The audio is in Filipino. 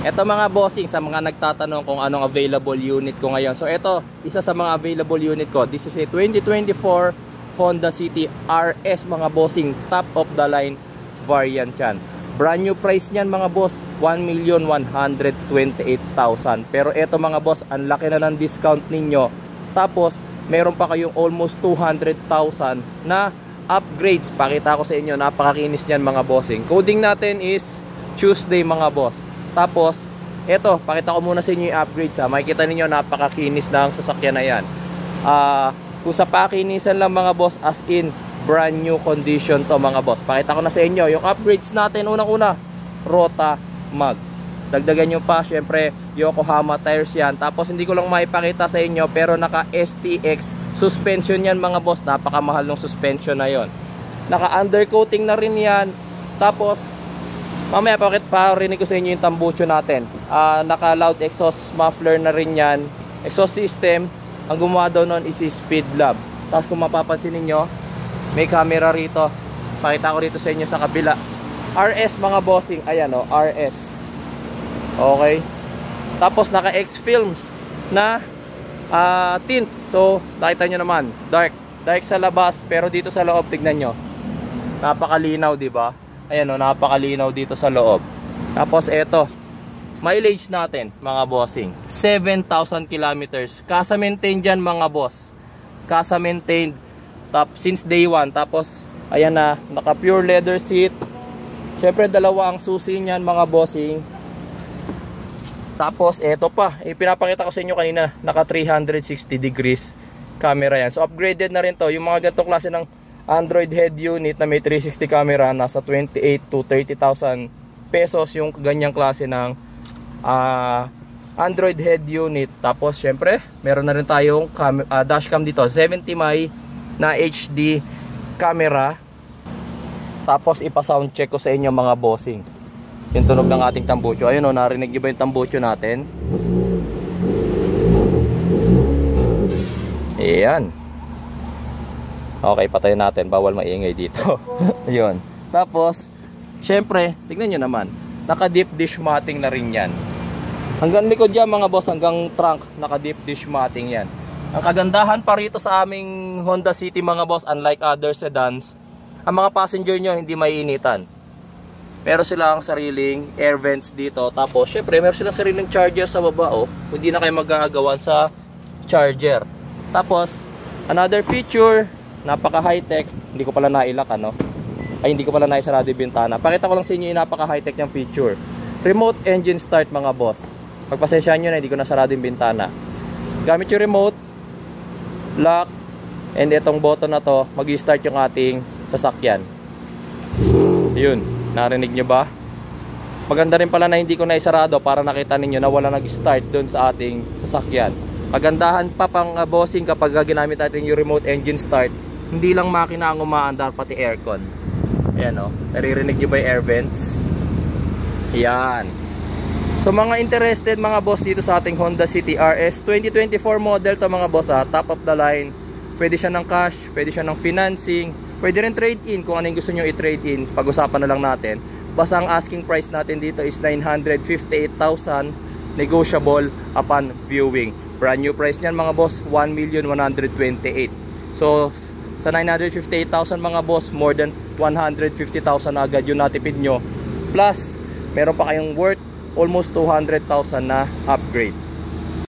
Ito mga bossing, sa mga nagtatanong kung anong available unit ko ngayon. So ito, isa sa mga available unit ko. This is a 2024 Honda City RS mga bossing. Top of the line variant yan. Brand new price niyan mga boss, 1,128,000. Pero ito mga boss, ang laki na ng discount ninyo. Tapos, meron pa kayong almost 200,000 na upgrades. Pakita ko sa inyo, napakakinis niyan mga bossing. Coding natin is Tuesday mga boss. Tapos, eto, pakita ko muna sa inyo yung upgrades ha. Makikita ninyo, napakakinis ng sasakyan na yan. Kung sa pakinisan lang mga boss, as in, brand new condition to mga boss. Pakita ko na sa inyo, yung upgrades natin, unang-una, Rota Mags. Dagdagan nyo pa, syempre, Yokohama tires yan. Tapos, hindi ko lang maipakita sa inyo, pero naka STX suspension yan mga boss. Napakamahal ng suspension na yon. Naka undercoating na rin yan. Tapos, mamaya parinig ko sa inyo yung tambucho natin. Naka loud exhaust muffler na rin yan. Exhaust system, ang gumawa daw nun is Speedlab. Tapos kung mapapansin niyo, may camera rito. Pakita ko rito sa inyo sa kabila. RS mga bossing, ayan o, RS. Okay. Tapos naka X films na tint. So nakita nyo naman, dark sa labas, pero dito sa loob tignan nyo, napakalinaw, di ba? Ayan o, napakalinaw dito sa loob. Tapos eto, mileage natin mga bossing, 7,000 kilometers. Kasa maintain dyan mga boss. Kasa maintained since day 1. Tapos ayan na, naka pure leather seat. Syempre dalawa ang susi niyan mga bossing. Tapos eto pa, pinapakita ko sa inyo kanina, naka 360 degrees camera yan. So upgraded na rin to. Yung mga ganitong klase ng Android head unit na may 360 camera, nasa 28 to 30,000 pesos yung ganyang klase ng Android head unit. Tapos syempre meron na rin tayong dashcam dito, 70 my na HD camera. Tapos ipa-sound check ko sa inyo mga bossing yung tunog ng ating tambucho. Ayun o, narinig nyo ba yung tambucho natin? Ayan. Okay, patayin natin, bawal maingay dito. Ayun. Tapos syempre, tignan nyo naman, naka deep dish matting na rin yan. Hanggang likod yan mga boss, hanggang trunk, naka deep dish matting yan. Ang kagandahan pa rito sa aming Honda City mga boss, unlike other sedans, ang mga passenger nyo hindi maiinitan. Meron silang sariling air vents dito. Tapos syempre meron silang sariling charger sa baba oh. Hindi na kayo magagawan sa charger. Tapos another feature, napaka high tech. Hindi ko pala nailak ano. Ay, hindi ko pala naisarado yung bintana. Pakita ko lang sa inyo yung napaka high tech ng feature. Remote engine start mga boss. Pagpasensyahan nyo na, hindi ko nasarado yung bintana. Gamit yung remote, lock, and itong button na to, mag-start yung ating sasakyan. Yun, narinig nyo ba? Maganda rin pala na hindi ko naisarado para nakita ninyo na wala nag-start dun sa ating sasakyan. Magandahan pa pang bossing kapag ginamit natin yung remote engine start, hindi lang makina ang umaandar, pati aircon. Ayan o, naririnig nyo ba yung air vents? Ayan. So mga interested mga boss dito sa ating Honda City RS 2024 model to mga boss ha, top of the line. Pwede siya ng cash, pwede siya ng financing, pwede rin trade-in kung ano yung gusto nyo i-trade-in. Pag-usapan na lang natin. Basta ang asking price natin dito is 958,000, negotiable upon viewing. Brand new price niyan mga boss, 1,128,000. So sa 958,000 mga boss, more than 150,000 agad yung natipid nyo. Plus, meron pa kayong worth almost 200,000 na upgrade.